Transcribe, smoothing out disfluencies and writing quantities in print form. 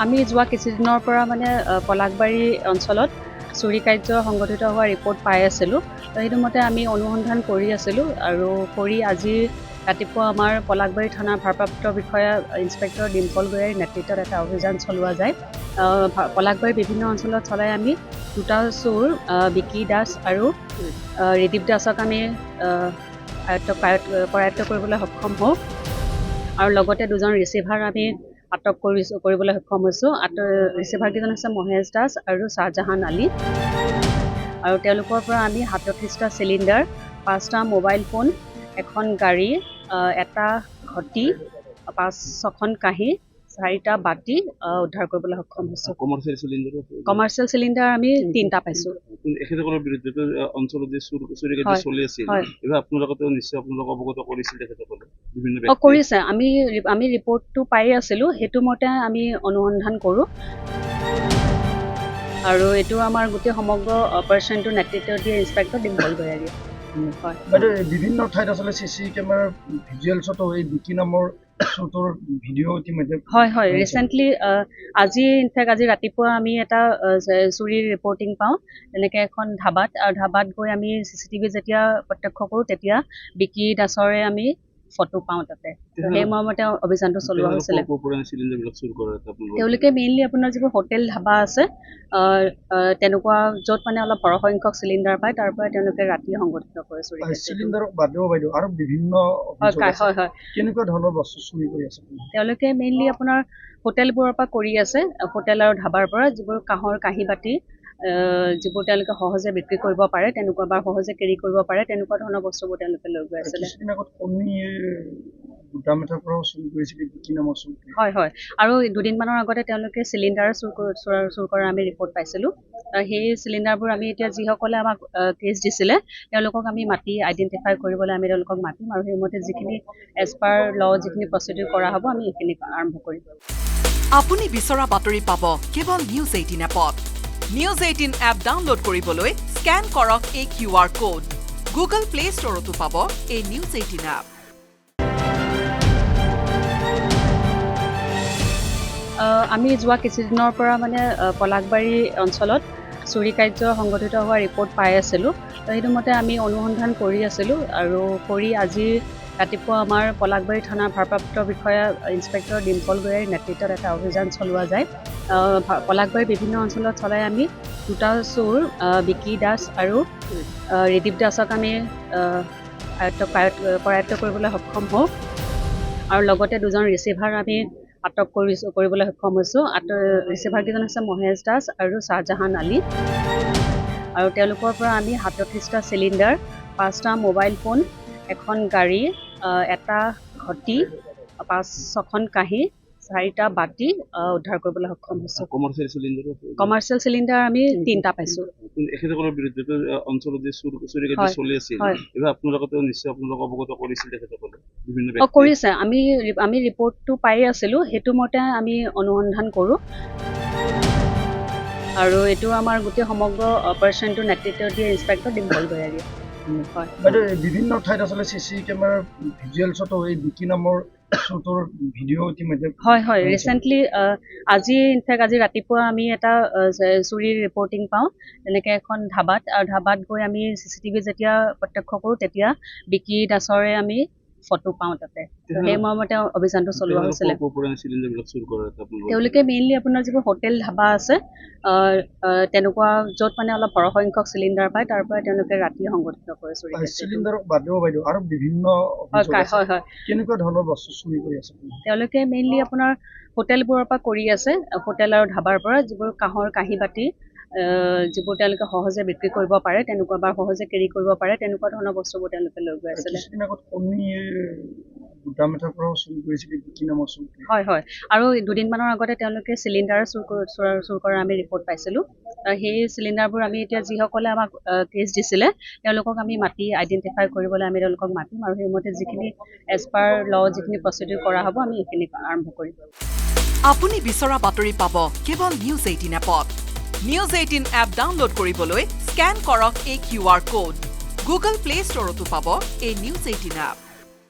আমি যোৱা কিছুদিনৰ পৰা মানে পলাকবাৰী অঞ্চলত চুৰি কাৰ্য সংঘটিত হোৱা ৰিপৰ্ট পাই আছিলোঁ। সেইটো মতে আমি অনুসন্ধান কৰি আছিলোঁ আৰু আজি ৰাতিপুৱা আমাৰ পলাকবাৰী থানাৰ ভাৰপ্ৰাপ্ত বিষয়া ইন্সপেক্টৰ ডিম্পল গগৈৰ নেতৃত্বত এটা অভিযান চলোৱা যায়। পলাকবাৰীৰ বিভিন্ন অঞ্চলত চলাই আমি দুটা চোৰ বিকি দাস আৰু ৰিদীপ দাসক আমি কৰায়ত্ব কৰিবলৈ সক্ষম হওঁ আৰু লগতে দুজন ৰিচিভাৰ আমি আটক কৰিবলৈ সক্ষম হৈছোঁ। ৰিচিভাৰকেইজন হৈছে মহেশ দাস আৰু শ্বাহজাহান আলী আৰু তেওঁলোকৰ পৰা আমি হাতত থকা চিলিণ্ডাৰ, 5টা মোবাইল ফোন, এখন গাড়ী, এটা ঘটি, 5-6খন কাঁহী, 4টা বাতি উদ্ধাৰ কৰিবলৈ সক্ষম হৈছোঁ। কমাৰ্চিয়েল চিলিণ্ডাৰ আমি 3টা পাইছোঁ। এখেতসকলৰ বিৰুদ্ধে অঞ্চলত যে চুৰি কাৰ্য চলি আছিল, এইবাৰ আপোনালোকেও নিশ্চয় আপোনালোকক অৱগত কৰিছিল তেখেতসকলে কৰিছে। আমি ৰিপৰ্টটো পাই আছিলোঁ, সেইটো মতে আমি অনুসন্ধান কৰোঁ আৰু এইটো আমাৰ গোটেই সমগ্ৰ অপাৰেশ্যনটো নেতৃত্ব দিয়ে ইন্সপেক্টৰ ডিম্পল গগৈয়ে। বিভিন্ন ঠাইত আচলতে চিচি কেমেৰাৰ ভিজুৱেলছতো এই বিকি নামৰ চোৰটোৰ ভিডিঅ' ইতিমধ্যে হয় ৰিচেণ্টলি আজি ৰাতিপুৱা আমি এটা চুৰিৰ ৰিপৰ্টিং পাওঁ তেনেকৈ এখন ধাবাত, আৰু ধাবাত গৈ আমি CCTV যেতিয়া প্ৰত্যক্ষ কৰোঁ তেতিয়া বিকি দাসৰে আমি ফটো পাওঁ তাতে। সেই মৰ্মতে অভিযানটো চলোৱা হৈছিলে। তেওঁলোকে মেইনলি আপোনাৰ যিবোৰ হোটেল ধাবা আছে তেনেকুৱা য'ত মানে অলপ সৰহসংখ্যক চিলিণ্ডাৰ পায় তাৰ পৰা তেওঁলোকে ৰাতি সংঘটিত কৰে চুৰি। চিলিণ্ডাৰক বাদেও বাইদেউ আৰু বিভিন্ন কেনেকুৱা ধৰণৰ বস্তু চুৰি কৰি আছে? তেওঁলোকে মেইনলি আপোনাৰ হোটেলবোৰৰ পৰা কৰি আছে, হোটেল আৰু ধাবাৰ পৰা যিবোৰ কাঁহৰ কাঁহী বাতি যিবোৰ তেওঁলোকে সহজে বিক্ৰী কৰিব পাৰে তেনেকুৱা বা সহজে কেৰি কৰিব পাৰে তেনেকুৱা ধৰণৰ বস্তুবোৰ তেওঁলোকে লৈ গৈ আছিলে। হয় আৰু দুদিনমানৰ আগতে তেওঁলোকে চিলিণ্ডাৰ চুৰ কৰা আমি ৰিপৰ্ট পাইছিলোঁ। সেই চিলিণ্ডাৰবোৰ আমি এতিয়া যিসকলে আমাক কেছ দিছিলে তেওঁলোকক আমি মাতি আইডেণ্টিফাই কৰিবলৈ আমি তেওঁলোকক মাতিম আৰু সেইমতে যিখিনি এজ পাৰ ল যিখিনি প্ৰচিডিউৰ কৰা হ'ব আমি সেইখিনি আৰম্ভ কৰিম। আপুনি বিচৰা বাতৰি পাব কেৱল নিউজ 18 এপত। নিউজ 18 এপ ডাউনলোড কৰিবলৈ স্কেন কৰক এই QR কোড। গুগল প্লে ষ্টৰতো পাব এই নিউজ 18 এপ। আমি যোৱা কিছুদিনৰ পৰা মানে পলাকবাৰী অঞ্চলত চুৰি কাৰ্য সংঘটিত হোৱা ৰিপৰ্ট পাই আছিলোঁ। সেইটো মতে আমি অনুসন্ধান কৰি আছিলোঁ আৰু আজি ৰাতিপুৱা আমাৰ পলাকবাৰী থানাৰ ভাৰপ্ৰাপ্ত বিষয়া ইন্সপেক্টৰ ডিম্পল গগৈৰ নেতৃত্বত এটা অভিযান চলোৱা যায়। পলাকবাৰীৰ বিভিন্ন অঞ্চলত চলাই আমি দুটা চোৰ বিকি দাস আৰু ৰিদীপ দাসক আমি কৰায়ত্ব কৰিবলৈ সক্ষম হওঁ আৰু লগতে দুজন ৰিচিভাৰ আমি আটক কৰিবলৈ সক্ষম হৈছোঁ। ৰিচিভাৰকেইজন হৈছে মহেশ দাস আৰু শ্বাহজাহান আলী আৰু তেওঁলোকৰ পৰা আমি হাতত থকা চিলিণ্ডাৰ, 5টা মোবাইল ফোন, এখন গাড়ী, এটা ঘটি, 5-6খন কাঁহী, 4টা বাতি উদ্ধাৰ কৰিবলৈ সক্ষম হৈছোঁ। কমাৰ্চিয়েল চিলিণ্ডাৰ আমি 3টা পাইছোঁ। এখেতসকলৰ বিৰুদ্ধে অঞ্চলত যে চুৰি কাৰ্য চলি আছিল, এইবাৰ আপোনালোকেও নিশ্চয় আপোনালোকক অৱগত কৰিছিল তেখেতসকলে কৰিছে। আমি ৰিপৰ্টটো পাই আছিলোঁ, সেইটো মতে আমি অনুসন্ধান কৰোঁ আৰু এইটো আমাৰ গোটেই সমগ্ৰ অপাৰেশ্যনটো নেতৃত্ব দিয়ে ইন্সপেক্টৰ ডিম্পল গগৈয়ে। বিভিন্ন ঠাইত আচলতে চিচি কেমেৰাৰ ভিজুৱেলছতো এই বিকি নামৰ চোৰটোৰ ভিডিঅ' ইতিমধ্যে হয় ৰিচেণ্টলি আজি ৰাতিপুৱা আমি এটা চুৰিৰ ৰিপৰ্টিং পাওঁ তেনেকৈ এখন ধাবাত, আৰু ধাবাত গৈ আমি CCTV যেতিয়া প্ৰত্যক্ষ কৰোঁ তেতিয়া বিকি দাসৰে আমি ফটো পাওঁ তাতে। সেই মৰ্মতে অভিযানটো চলোৱা হৈছিলে। তেওঁলোকে মেইনলি আপোনাৰ যিবোৰ হোটেল ধাবা আছে তেনেকুৱা য'ত মানে অলপ সৰহসংখ্যক চিলিণ্ডাৰ পায় তাৰ পৰা তেওঁলোকে ৰাতি সংঘটিত কৰে চুৰি। চিলিণ্ডাৰক বাদেও বাইদেউ আৰু বিভিন্ন কেনেকুৱা ধৰণৰ বস্তু চুৰি কৰি আছে? তেওঁলোকে মেইনলি আপোনাৰ হোটেলবোৰৰ পৰা কৰি আছে, হোটেল আৰু ধাবাৰ পৰা যিবোৰ কাঁহৰ কাঁহী বাতি যিবোৰ তেওঁলোকে সহজে বিক্ৰী কৰিব পাৰে তেনেকুৱা বা সহজে কেৰি কৰিব পাৰে তেনেকুৱা ধৰণৰ বস্তুবোৰ তেওঁলোকে লৈ গৈ আছিলে। হয় আৰু দুদিনমানৰ আগতে তেওঁলোকে চিলিণ্ডাৰ চুৰ কৰা আমি ৰিপৰ্ট পাইছিলোঁ। সেই চিলিণ্ডাৰবোৰ আমি এতিয়া যিসকলে আমাক কেছ দিছিলে তেওঁলোকক আমি মাতি আইডেণ্টিফাই কৰিবলৈ আমি তেওঁলোকক মাতিম আৰু সেইমতে যিখিনি এজ পাৰ ল যিখিনি প্ৰচিডিউৰ কৰা হ'ব আমি সেইখিনি আৰম্ভ কৰিম। আপুনি বিচৰা বাতৰি পাব কেৱল নিউজ 18 এপত। নিউজ 18 এপ ডাউনলোড কৰিবলৈ স্কেন কৰক এই QR কোড। গুগল প্লে ষ্টৰতো পাব এই নিউজ 18 এপ।